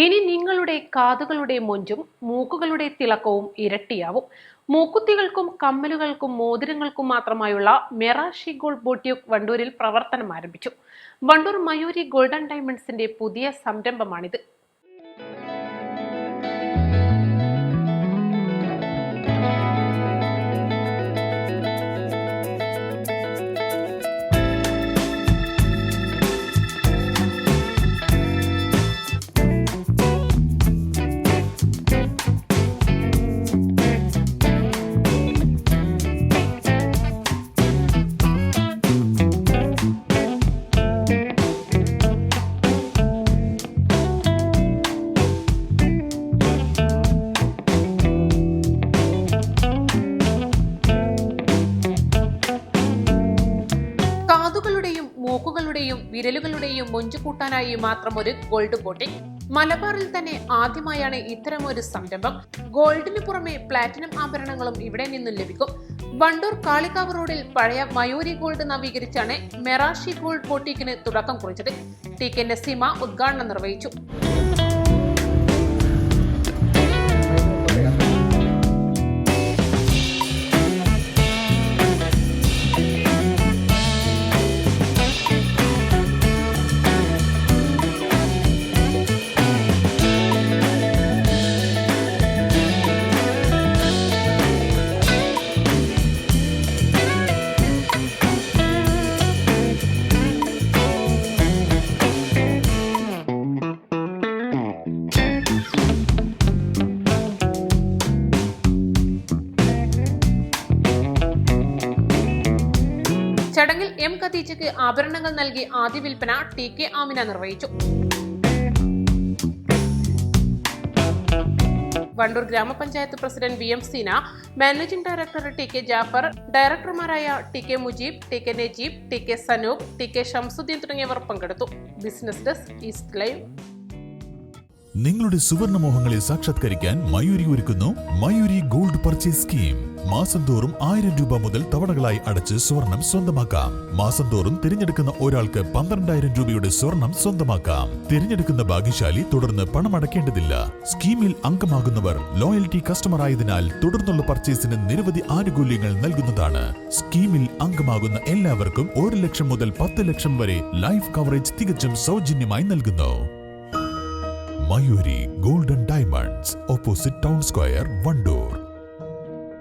ഇനി നിങ്ങളുടെ കാതുകളുടെ മൊഞ്ചും മൂക്കുകളുടെ തിളക്കവും ഇരട്ടിയാവും. മൂക്കുത്തികൾക്കും കമ്മലുകൾക്കും മോതിരങ്ങൾക്കും മാത്രമായുള്ള മെറാഷി ഗോൾഡ് ബൊട്യൂക്ക് വണ്ടൂരിൽ പ്രവർത്തനം ആരംഭിച്ചു. വണ്ടൂർ മയൂരി ഗോൾഡൻ ഡയമണ്ട്സിന്റെ പുതിയ സംരംഭമാണിത്. കാതുകളുടെയും മൂക്കുകളുടെയും വിരലുകളുടെയും മൊഞ്ചു കൂട്ടാനായി മാത്രം ഒരു ഗോൾഡ് ബൊട്ടിക്. മലബാറിൽ തന്നെ ആദ്യമായാണ് ഇത്തരമൊരു സംരംഭം. ഗോൾഡിന് പുറമെ പ്ലാറ്റിനം ആഭരണങ്ങളും ഇവിടെ നിന്നും ലഭിക്കും. വണ്ടൂർ കാളികാവ് റോഡിൽ പഴയ മയൂരി ഗോൾഡ് നവീകരിച്ചാണ് മെറാഷി ഗോൾഡ് ബൊട്ടിക്കിന് തുടക്കം കുറിച്ചത്. ടി.കെ. നസീമ ഉദ്ഘാടനം നിർവഹിച്ചു. ചടങ്ങിൽ എം ഖദീജയ്ക്ക് ആഭരണങ്ങൾ നൽകി ആദ്യ വിൽപ്പന ടി.കെ. ആമിന നിർവഹിച്ചു. വണ്ടൂർ ഗ്രാമപഞ്ചായത്ത് president V M. Seena, managing director T K. Jafar, ഡയറക്ടർമാരായ T K. Mujeeb, T K. Najeeb, T K. Sanoop, T K. Shamsuddin തുടങ്ങിയവർ പങ്കെടുത്തു. Business desk east live. നിങ്ങളുടെ സുവർണമോഹങ്ങളെ സാക്ഷാത്കരിക്കാൻ മയൂരി ഒരുക്കുന്നു മയൂരി ഗോൾഡ് പർച്ചേസ് സ്കീം. മാസം തോറും 1000 രൂപ മുതൽ തവണകളായി അടച്ച് സ്വർണം സ്വന്തമാക്കാം. മാസം തോറും തിരഞ്ഞെടുക്കുന്ന ഒരാൾക്ക് 12,000 രൂപയുടെ സ്വർണം സ്വന്തമാക്കാം. തിരഞ്ഞെടുക്കുന്ന ഭാഗ്യശാലി തുടർന്ന് പണമടക്കേണ്ടതില്ല. സ്കീമിൽ അംഗമാകുന്നവർ ലോയൽറ്റി കസ്റ്റമർ ആയതിനാൽ തുടർന്നുള്ള പർച്ചേസിന് നിരവധി ആനുകൂല്യങ്ങൾ നൽകുന്നതാണ്. സ്കീമിൽ അംഗമാകുന്ന എല്ലാവർക്കും 1 ലക്ഷം മുതൽ 10 ലക്ഷം വരെ ലൈഫ് കവറേജ് തികച്ചും സൗജന്യമായി നൽകുന്നു. Mayuri golden diamonds, opposite town square, Wandoor.